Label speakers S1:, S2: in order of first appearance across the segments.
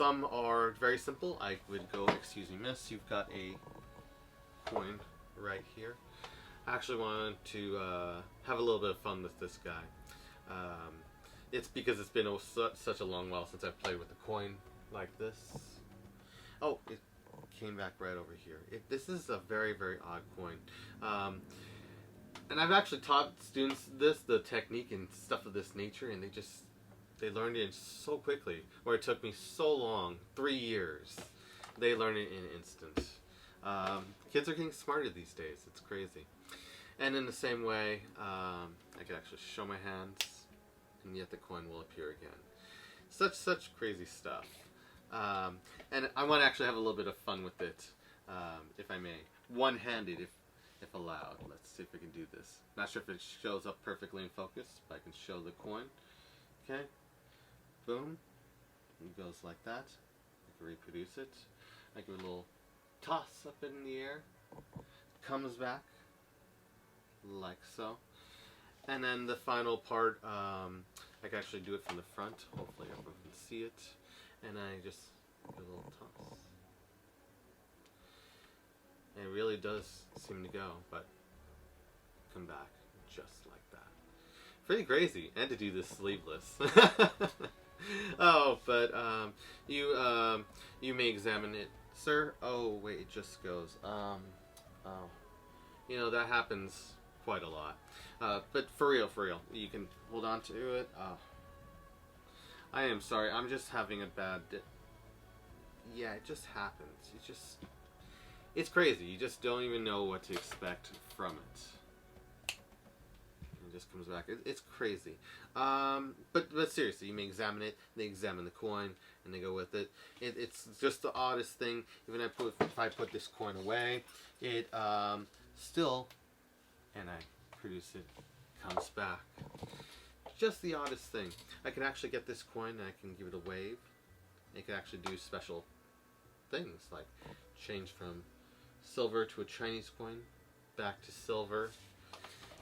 S1: Some are very simple. I would go, excuse me, miss, you've got a coin right here. I actually wanted to have a little bit of fun with this guy. It's because it's been such a long while since I've played with a coin like this. Oh, it came back right over here. This is a very, very odd coin. And I've actually taught students the technique and stuff of this nature, and they learned it so quickly, where it took me so long, 3 years. They learn it in an instant. Kids are getting smarter these days. It's crazy. And in the same way, I can actually show my hands, and yet the coin will appear again. Such crazy stuff. And I want to actually have a little bit of fun with it, if I may. One-handed, if allowed. Let's see if we can do this. Not sure if it shows up perfectly in focus, but I can show the coin. Okay. Boom. It goes like that. I can reproduce it. I give it a little toss up in the air. Comes back. Like so. And then the final part, I can actually do it from the front. Hopefully everyone can see it. And I just give a little toss. And it really does seem to go, but come back just like that. Pretty crazy, and to do this sleeveless. Oh, but you may examine it, sir. Oh wait, it just goes. Oh, you know that happens quite a lot. But for real, you can hold on to it. Oh, I am sorry. I'm just having a bad. Yeah, it just happens. It's crazy. You just don't even know what to expect from it. It just comes back. It's crazy. But seriously, you may examine it. They examine the coin and they go with it. It's just the oddest thing. Even if I put this coin away, it still, and I produce it, comes back. Just the oddest thing. I can actually get this coin and I can give it a wave. It can actually do special things like change from silver to a Chinese coin, back to silver.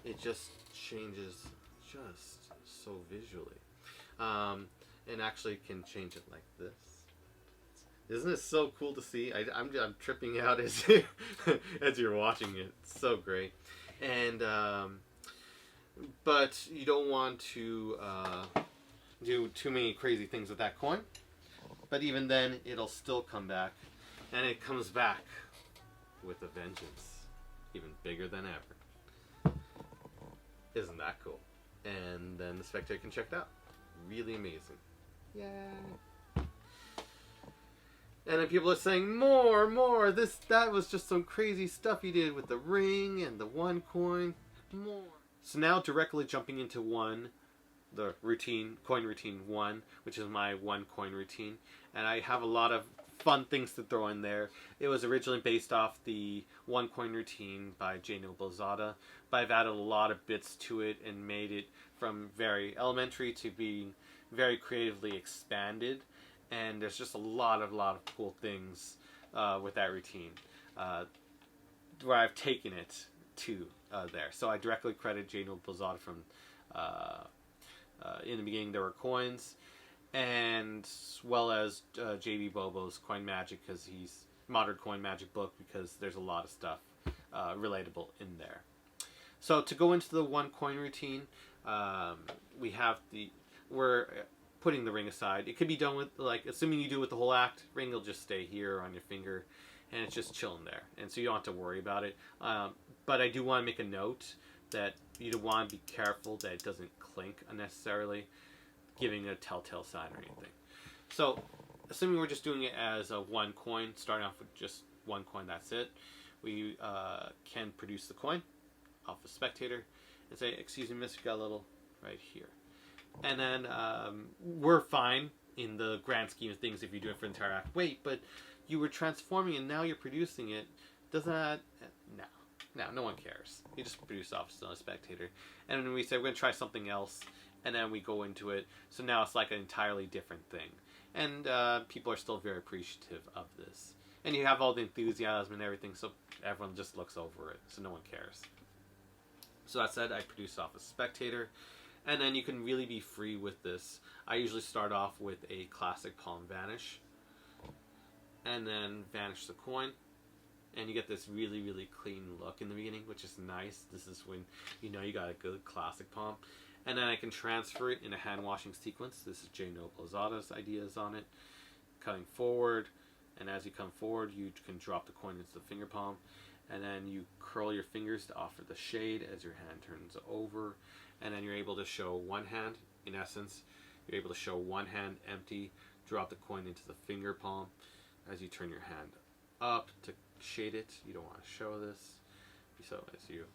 S1: It just changes just so visually. And actually can change it like this. Isn't it so cool to see? I'm tripping out as as you're watching it. It's so great. And but you don't want to do too many crazy things with that coin. But even then, it'll still come back. And it comes back with a vengeance. Even bigger than ever. Isn't that cool? And then the spectator can check it out. Really amazing. Yay. And then people are saying, more, that was just some crazy stuff you did with the ring and the one coin. More. So now directly jumping into the routine, coin routine 1, which is my one coin routine. And I have a lot of fun things to throw in there. It was originally based off the one coin routine by J. Noblezada, but I've added a lot of bits to it and made it from very elementary to being very creatively expanded. And there's just a lot of cool things with that routine where I've taken it to there. So I directly credit J. Noblezada from in the beginning there were coins, and as well as J.B. Bobo's Coin Magic, because he's modern coin magic book, because there's a lot of stuff relatable in there. So to go into the one coin routine, we're putting the ring aside. It could be done with, like, assuming you do it with the whole act, ring will just stay here on your finger, and it's just chilling there, and so you don't have to worry about it. But I do want to make a note that you want to be careful that it doesn't clink unnecessarily, giving a telltale sign or anything. So, assuming we're just doing it as a one coin, starting off with just one coin, that's it, we can produce the coin off a spectator and say, excuse me, miss, you got a little right here. And then we're fine in the grand scheme of things if you do it for the entire act. Wait, but you were transforming and now you're producing it. Doesn't that... No one cares. You just produce off as a spectator. And then we say, we're going to try something else. And then we go into it. So now it's like an entirely different thing. And people are still very appreciative of this. And you have all the enthusiasm and everything, so everyone just looks over it. So no one cares. So that said, I produce off a spectator. And then you can really be free with this. I usually start off with a classic Palm Vanish. and then vanish the coin. And you get this really, really clean look in the beginning, which is nice. This is when you know you got a good classic palm. And then I can transfer it in a hand washing sequence. This is J. Noblezada's ideas on it. Cutting forward, and as you come forward, you can drop the coin into the finger palm. And then you curl your fingers to offer the shade as your hand turns over. And then you're able to show one hand, in essence. You're able to show one hand empty, drop the coin into the finger palm as you turn your hand up to shade it. You don't want to show this. So as you,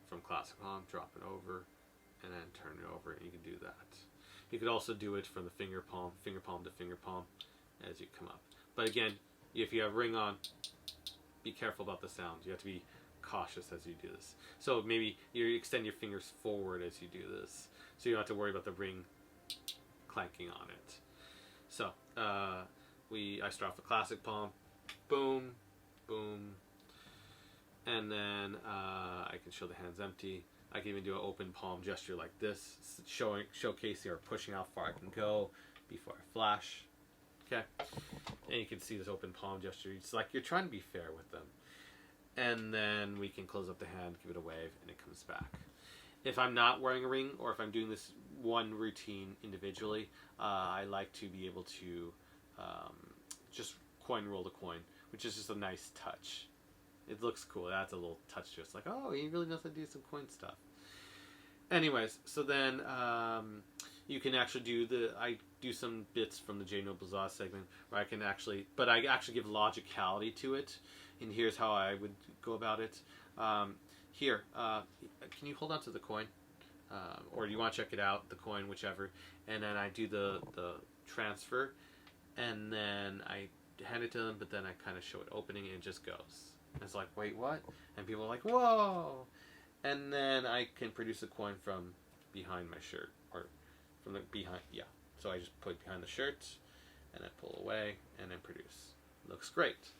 S1: from classic palm, drop it over and then turn it over, and you can do that. You could also do it from the finger palm to finger palm as you come up. But again, if you have ring on, be careful about the sound. You have to be cautious as you do this. So maybe you extend your fingers forward as you do this, so you don't have to worry about the ring clanking on it. So I start off the classic palm, boom, boom, and then I can show the hands empty. I can even do an open palm gesture like this, showcasing or pushing how far I can go before I flash. Okay, and you can see this open palm gesture. It's like you're trying to be fair with them. And then we can close up the hand, give it a wave, and it comes back. If I'm not wearing a ring, or if I'm doing this one routine individually, I like to be able to just coin roll the coin, which is just a nice touch. It looks cool. It adds a little touch to it. It's like, oh, he really knows how to do some coin stuff. Anyways, so then you can actually I do some bits from the J. Noblezada segment where I can actually give logicality to it. And here's how I would go about it. Here, can you hold on to the coin? Or do you want to check it out, the coin, whichever. And then I do the transfer, and then I hand it to them, but then I kind of show it opening, and it just goes. And it's like, wait, what? And people are like, whoa! And then I can produce a coin from behind my shirt, or from the behind, yeah. So I just put it behind the shirt, and then pull away, and then produce. Looks great.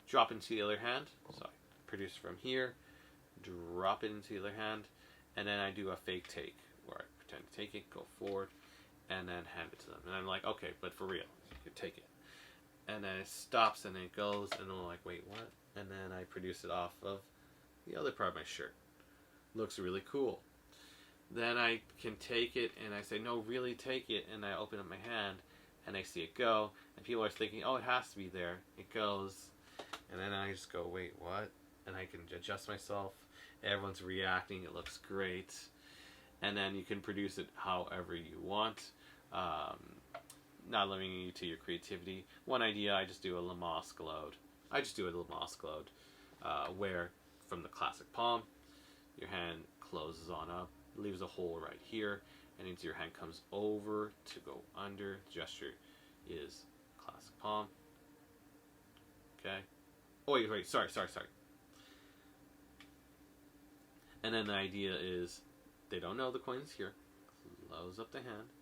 S1: Drop into the other hand. So I produce from here, drop it into the other hand, and then I do a fake take, where I pretend to take it, go forward, and then hand it to them. And I'm like, okay, but for real, you take it. And then it stops, and then it goes, and I'm like, wait, what? And then I produce it off of the other part of my shirt. Looks really cool. Then I can take it, and I say, no, really take it, and I open up my hand, and I see it go, and people are thinking, oh, it has to be there. It goes, and then I just go, wait, what? And I can adjust myself. Everyone's reacting. It looks great. And then you can produce it however you want, not limiting you to your creativity. One idea, I just do a Lamask load. Where from the classic palm, your hand closes on up, leaves a hole right here, and into your hand comes over to go under. The gesture is classic palm. Okay. Oh, wait, sorry. And then the idea is, they don't know the coin's here. Close up the hand.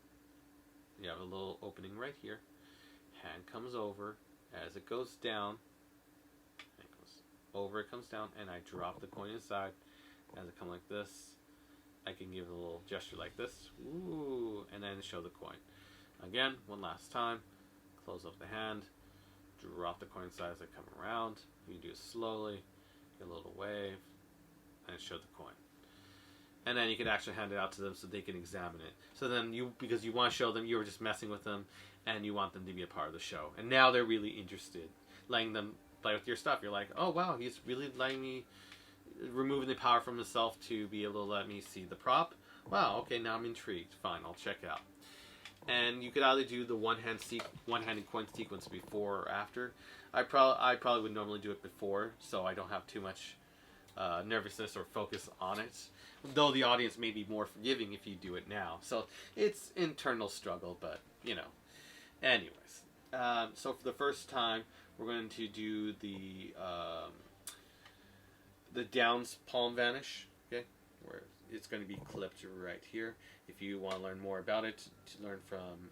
S1: You have a little opening right here. Hand comes over. As it goes down, it goes over, it comes down, and I drop the coin inside. As it comes like this, I can give a little gesture like this. Ooh, and then show the coin. Again, one last time. Close up the hand. Drop the coin inside as I come around. You can do it slowly. Get a little wave. And show the coin. And then you can actually hand it out to them so they can examine it. So then because you want to show them you were just messing with them, and you want them to be a part of the show. And now they're really interested. Letting them play with your stuff. You're like, oh wow, he's really letting me, removing the power from himself to be able to let me see the prop. Wow, okay, now I'm intrigued. Fine, I'll check it out. And you could either do the one-handed coin sequence before or after. I probably would normally do it before, so I don't have too much nervousness or focus on it, though the audience may be more forgiving if you do it now. So it's internal struggle, but you know. Anyways, so for the first time, we're going to do the downs palm vanish. Okay, where it's going to be clipped right here. If you want to learn more about it, to learn from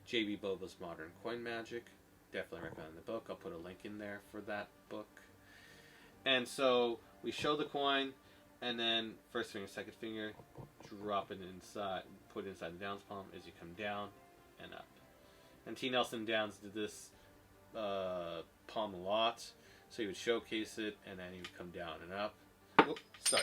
S1: J.B. Boba's Modern Coin Magic, definitely recommend the book. I'll put a link in there for that book. And so we show the coin, and then first finger, second finger, drop it inside, put it inside the downs palm as you come down and up. And T. Nelson Downs did this palm a lot. So you would showcase it, and then you would come down and up. Whoop, sorry.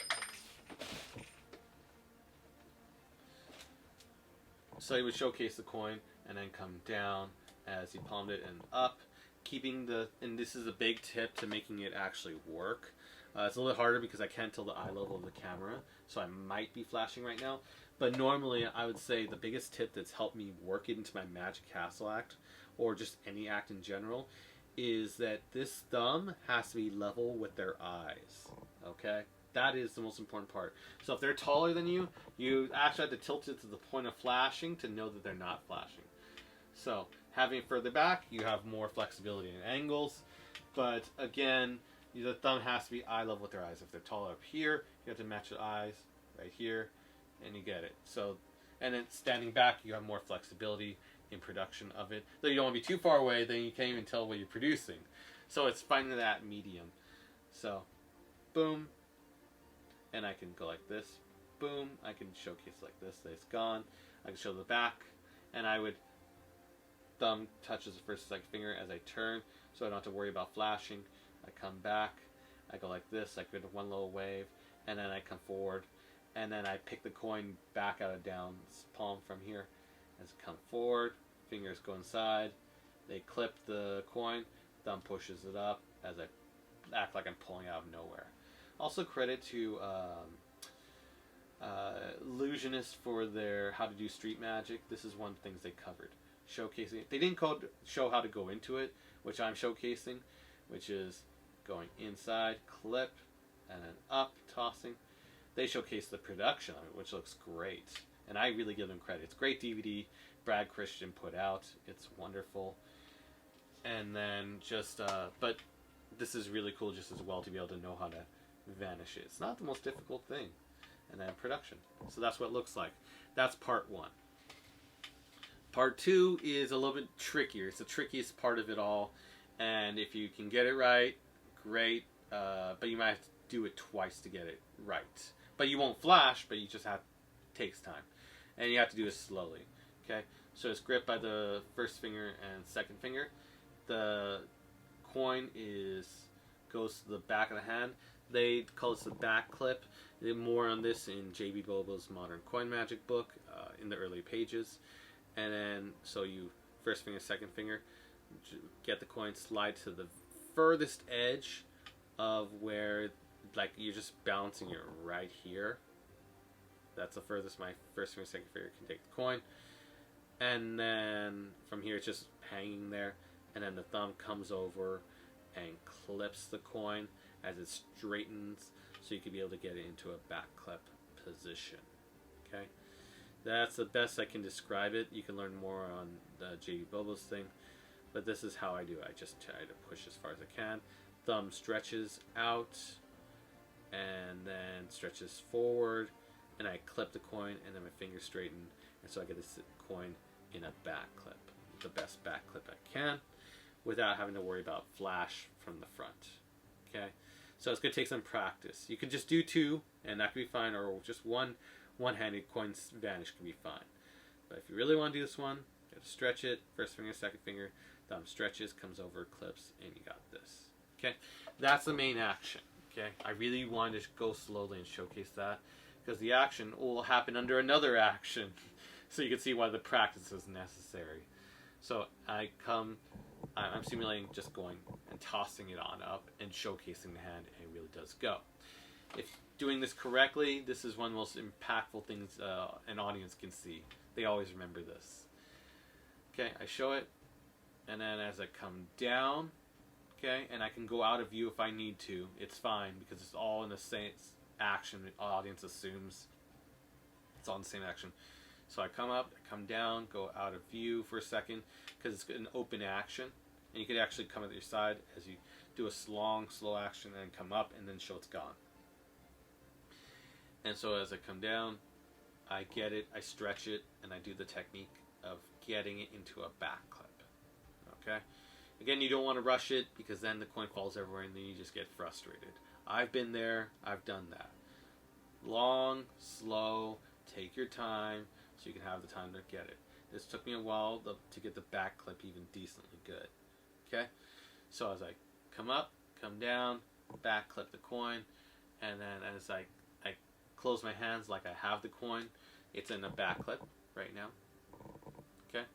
S1: So you would showcase the coin, and then come down as you palmed it and up. Keeping the, and this is a big tip to making it actually work. It's a little harder because I can't tell the eye level of the camera, so I might be flashing right now. But normally, I would say the biggest tip that's helped me work it into my Magic Castle act, or just any act in general, is that this thumb has to be level with their eyes. Okay? That is the most important part. So if they're taller than you, you actually have to tilt it to the point of flashing to know that they're not flashing. So having it further back, you have more flexibility in angles. But again, the thumb has to be eye level with their eyes. If they're taller up here, you have to match the eyes right here, and you get it. So, and then standing back, you have more flexibility in production of it. Though you don't want to be too far away, then you can't even tell what you're producing. So it's finding that medium. So, boom, and I can go like this. Boom, I can showcase like this. That it's gone. I can show the back, and I would thumb touches the first and second finger as I turn, so I don't have to worry about flashing. I come back, I go like this, I get one little wave, and then I come forward, and then I pick the coin back out of down palm from here. As I come forward, fingers go inside, they clip the coin, thumb pushes it up as I act like I'm pulling out of nowhere. Also credit to Illusionists for their how to do street magic. This is one of the things they covered. Showcasing it. They didn't show how to go into it, which I'm showcasing, which is going inside, clip, and then up, tossing. They showcase the production of it, which looks great. And I really give them credit. It's a great DVD Brad Christian put out. It's wonderful. And then just, but this is really cool just as well to be able to know how to vanish it. It's not the most difficult thing. And then production. So that's what it looks like. That's part one. Part two is a little bit trickier. It's the trickiest part of it all. And if you can get it right, great. But you might have to do it twice to get it right. But you won't flash, but you just have, takes time. And you have to do it slowly. Okay? So it's gripped by the first finger and second finger. The coin goes to the back of the hand. They call this the back clip. More on this in J.B. Bobo's Modern Coin Magic book in the early pages. And then, so you, first finger, second finger, get the coin, slide to the furthest edge of where, like, you're just balancing it right here. That's the furthest my first finger, second finger can take the coin. And then from here, it's just hanging there. And then the thumb comes over and clips the coin as it straightens, so you can be able to get it into a back clip position. Okay? That's the best I can describe it. You can learn more on the J.B. Bobo's thing. But this is how I do it. I just try to push as far as I can. Thumb stretches out and then stretches forward. And I clip the coin and then my fingers straighten. And so I get this coin in a back clip. The best back clip I can without having to worry about flash from the front. Okay? So it's going to take some practice. You can just do two and that can be fine. Or just one-handed coins vanish can be fine. But if you really want to do this one, you have to stretch it. First finger, second finger. Thumb stretches, comes over, clips, and you got this. Okay? That's the main action. Okay? I really wanted to go slowly and showcase that because the action will happen under another action. So you can see why the practice is necessary. So I'm simulating just going and tossing it on up and showcasing the hand, and it really does go. If doing this correctly, this is one of the most impactful things an audience can see. They always remember this. Okay, I show it, and then as I come down, okay, and I can go out of view if I need to. It's fine because it's all in the same action. The audience assumes it's all in the same action. So I come up, I come down, go out of view for a second because it's an open action. And you could actually come at your side as you do a long, slow action and then come up and then show it's gone. And so as I come down, I get it, I stretch it, and I do the technique of getting it into a back clip. Okay? Again, you don't want to rush it because then the coin falls everywhere and then you just get frustrated. I've been there, I've done that. Long, slow, take your time so you can have the time to get it. This took me a while to get the back clip even decently good. Okay, so as I come up, come down, back clip the coin, and then as I close my hands like I have the coin, it's in a back clip right now. Okay,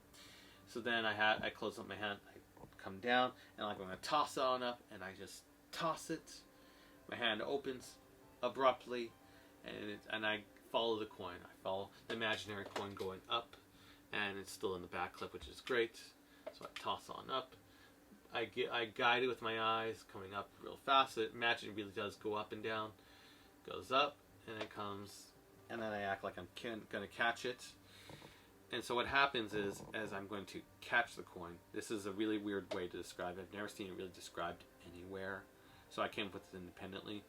S1: so then I close up my hand, I come down, and like I'm gonna toss it on up, and I just toss it. My hand opens abruptly, and I follow the coin. I follow the imaginary coin going up, and it's still in the back clip, which is great. So I toss on up. I guide it with my eyes, coming up real fast. Imagine it really does go up and down. Goes up, and it comes, and then I act like I'm going to catch it. And so what happens is, as I'm going to catch the coin, this is a really weird way to describe it. I've never seen it really described anywhere. So I came up with it independently.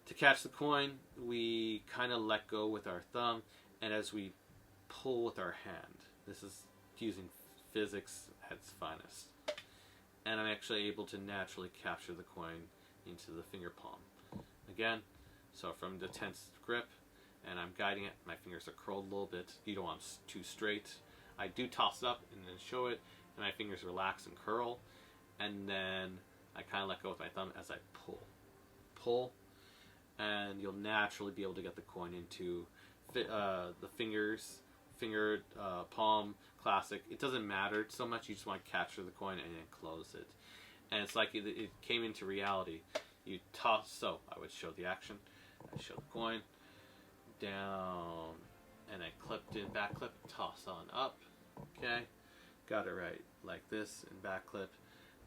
S1: To catch the coin, we kind of let go with our thumb, and as we pull with our hand, this is using physics at its finest. And I'm actually able to naturally capture the coin into the finger palm. Again, so from the tense grip, and I'm guiding it, my fingers are curled a little bit. You don't want them too straight. I do toss it up and then show it, and my fingers relax and curl. And then I kind of let go with my thumb as I pull. And you'll naturally be able to get the coin into the finger, palm, classic. It doesn't matter so much. You just want to capture the coin and then close it. And it's like it came into reality. You toss, so I would show the action. I show the coin down, and I clipped in, back clip, toss on up. Okay, got it right like this in back clip.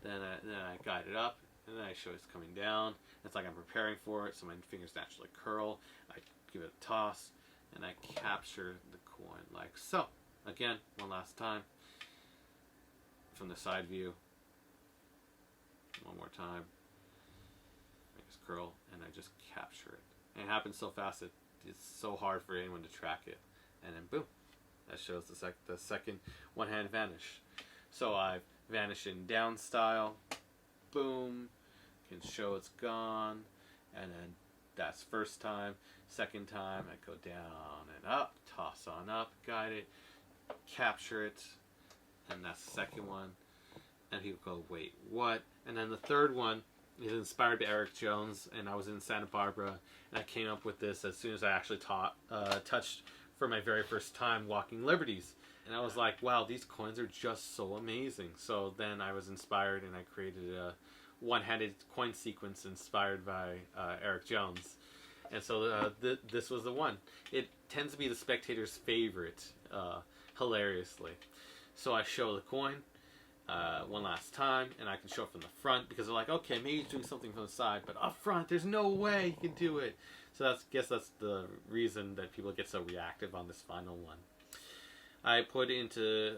S1: Then I guide it up, and then I show it's coming down. It's like I'm preparing for it, so my fingers naturally curl. I give it a toss, and I capture the coin like so. Again, one last time from the side view. One more time. Fingers curl, and I just capture it. And it happens so fast that it's so hard for anyone to track it. And then boom, that shows the second one-hand vanish. So I've vanished in down style. Boom, can show it's gone, and then that's first time. Second time, I go down and up, toss on up, guide it, capture it, and that's the second one. And people go, wait, what? And then the third one is inspired by Eric Jones, and I was in Santa Barbara, and I came up with this as soon as I actually touched for my very first time Walking Liberties. And I was like, wow, these coins are just so amazing. So then I was inspired, and I created a one-handed coin sequence inspired by Eric Jones. And so this was the one. It tends to be the spectator's favorite, hilariously. So I show the coin one last time, and I can show it from the front, because they're like, okay, maybe he's doing something from the side, but up front, there's no way he can do it. So I guess that's the reason that people get so reactive on this final one. I put into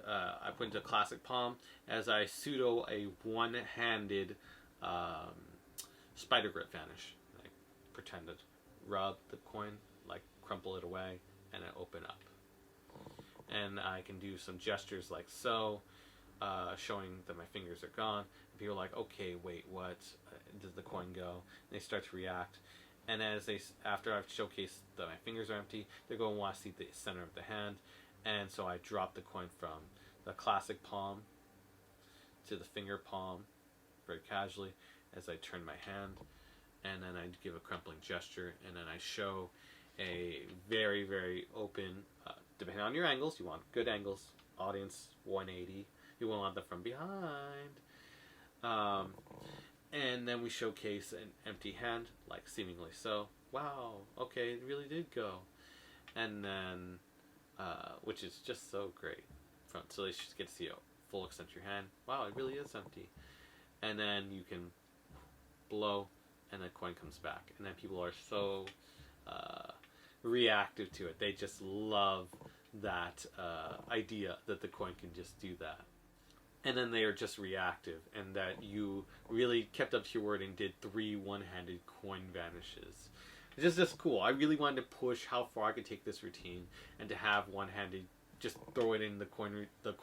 S1: classic palm as I pseudo a one-handed spider grip vanish. I pretend to rub the coin, like crumple it away, and I open up. And I can do some gestures like so, showing that my fingers are gone. And people are like, okay, wait, what? Does the coin go? And they start to react. And after I've showcased that my fingers are empty, they're going to want to see the center of the hand. And so I drop the coin from the classic palm to the finger palm very casually as I turn my hand. And then I give a crumpling gesture. And then I show a very, very open, depending on your angles, you want good angles, audience 180. You won't want them from behind. And then we showcase an empty hand, like seemingly so. Wow, okay, it really did go. And then, which is just so great. So they should get to see a full extent of your hand. Wow, it really is empty. And then you can blow, and the coin comes back. And then people are so reactive to it. They just love that idea that the coin can just do that. And then they are just reactive, and that you really kept up to your word and did 3 one-handed coin vanishes. It's just cool. I really wanted to push how far I could take this routine, and to have one-handed, just throw it in the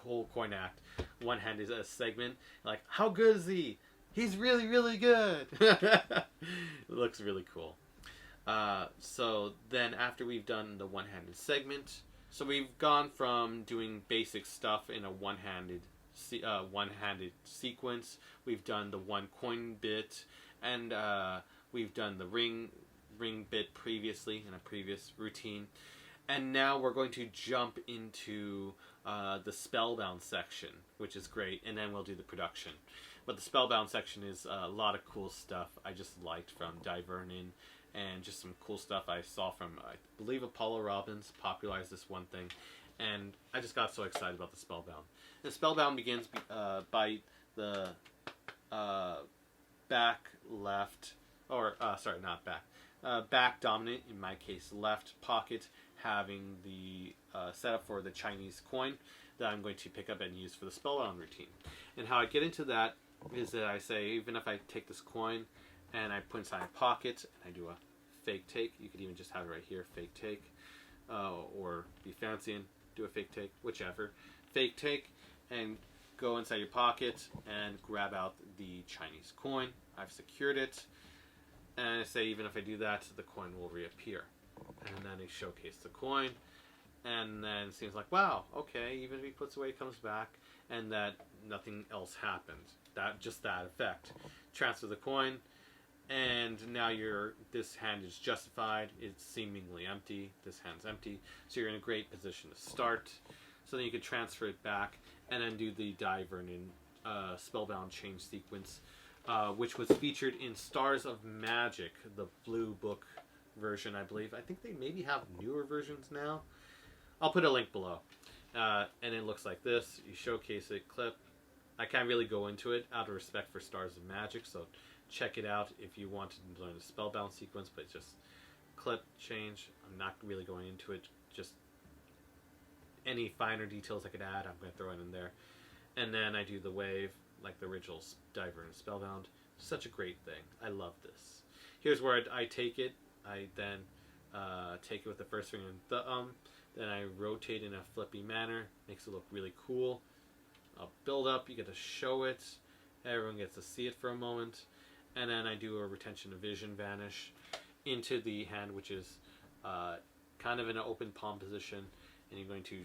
S1: whole coin act, one-handed segment. Like, how good is he? He's really, really good. It looks really cool. So then after we've done the one-handed segment, so we've gone from doing basic stuff in a one-handed one-handed sequence. We've done the one coin bit, and we've done the ring bit previously in a previous routine. And now we're going to jump into the Spellbound section, which is great, and then we'll do the production. But the Spellbound section is a lot of cool stuff I just liked from David Vernon, and just some cool stuff I saw from, I believe, Apollo Robbins popularized this one thing, and I just got so excited about the Spellbound. The Spellbound begins by the back left, or sorry, not back, back dominant, in my case left pocket, having the setup for the Chinese coin that I'm going to pick up and use for the Spellbound routine. And how I get into that is that I say, even if I take this coin and I put inside a pocket and I do a fake take, you could even just have it right here, fake take, or be fancy and do a fake take, whichever. Fake take, and go inside your pocket and grab out the Chinese coin. I've secured it, and I say, even if I do that, the coin will reappear. And then I showcase the coin, and then it seems like, wow, okay, even if he puts away, it comes back, and that nothing else happened. Just that effect. Transfer the coin, and now this hand is justified. It's seemingly empty. This hand's empty, so you're in a great position to start. So then you can transfer it back, and then do the David Vernon Spellbound change sequence, which was featured in Stars of Magic, the blue book version, I believe. I think they maybe have newer versions now. I'll put a link below. And it looks like this. You showcase it, clip. I can't really go into it out of respect for Stars of Magic, so check it out if you want to learn the Spellbound sequence, but just clip, change. I'm not really going into it. Just any finer details I could add, I'm going to throw it in there. And then I do the wave, like the original David Vernon Spellbound. Such a great thing. I love this. Here's where I take it. I then take it with the first finger and thumb. Then I rotate in a flippy manner. Makes it look really cool. I'll build up. You get to show it. Everyone gets to see it for a moment. And then I do a retention of vision vanish into the hand, which is kind of in an open palm position. And you're going to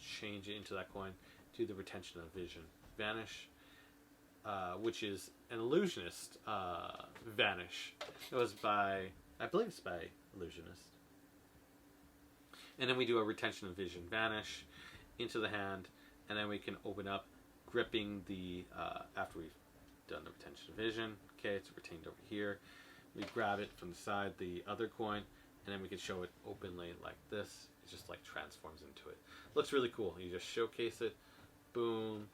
S1: change it into that coin. Do the retention of vision vanish, which is an illusionist vanish. It was by, I believe it's by illusionist. And then we do a retention of vision vanish into the hand, and then we can open up, gripping the, after we've done the retention of vision, okay, it's retained over here. We grab it from the side, the other coin, and then we can show it openly like this. It just like transforms into it. Looks really cool. You just showcase it, boom,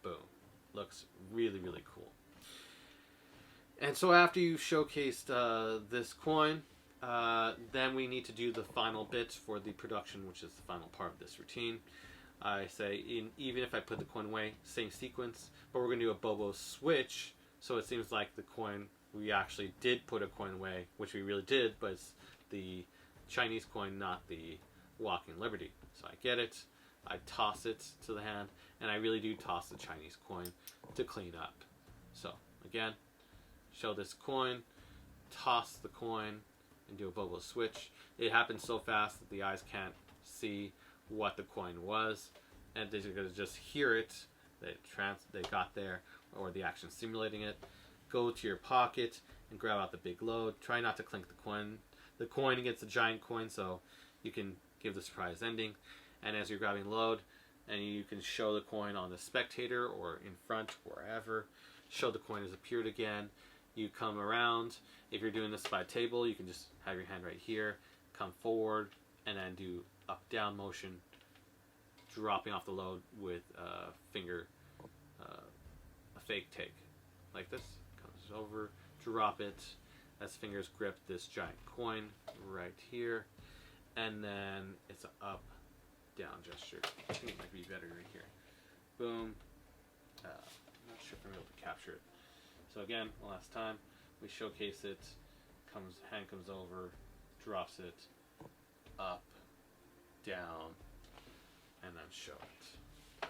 S1: boom. Looks really, really cool. And so after you've showcased this coin, then we need to do the final bit for the production, which is the final part of this routine. I say, even if I put the coin away, same sequence, but we're going to do a Bobo switch, so it seems like the coin, we actually did put a coin away, which we really did, but it's the Chinese coin, not the Walking Liberty. So I get it, I toss it to the hand, and I really do toss the Chinese coin to clean up. So, again, show this coin, toss the coin, and do a Bobo switch. It happens so fast that the eyes can't see what the coin was, and they're going to just hear it. They got there, or the action simulating it. Go to your pocket and grab out the big load. Try not to clink the coin against the giant coin, so you can give the surprise ending. And as you're grabbing load, and you can show the coin on the spectator or in front, wherever. Show the coin has appeared again. You come around. If you're doing this by table, you can just have your hand right here, come forward, and then do up-down motion, dropping off the load with a finger, a fake take, like this. Comes over, drop it, as fingers grip this giant coin right here, and then it's an up-down gesture. I think it might be better right here. Boom. I'm not sure if I'm able to capture it. So again, last time, we showcase it, hand comes over, drops it, up, down, and then show it.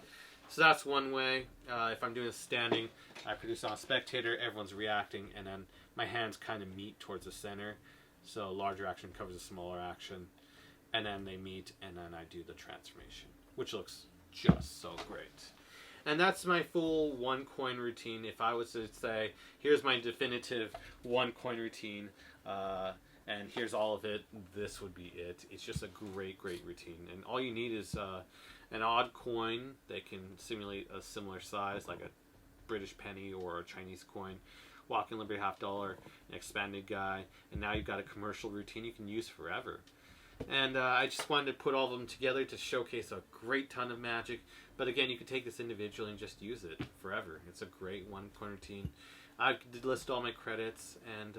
S1: So that's one way. If I'm doing a standing, I produce on a spectator, everyone's reacting, and then my hands kind of meet towards the center. So larger action covers a smaller action, and then they meet, and then I do the transformation, which looks just so great. And that's my full 1 coin routine. If I was to say, here's my definitive 1 coin routine, and here's all of it, this would be it. It's just a great, great routine. And all you need is an odd coin that can simulate a similar size, like a British penny or a Chinese coin, Walking Liberty half dollar, an expanded guy, and now you've got a commercial routine you can use forever. And I just wanted to put all of them together to showcase a great ton of magic. But again, you can take this individually and just use it forever. It's a great 1 coin routine. I did list all my credits, and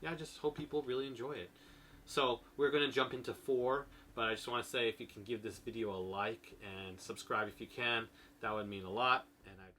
S1: yeah, I just hope people really enjoy it. So we're going to jump into 4, but I just want to say if you can give this video a like and subscribe if you can, that would mean a lot. And I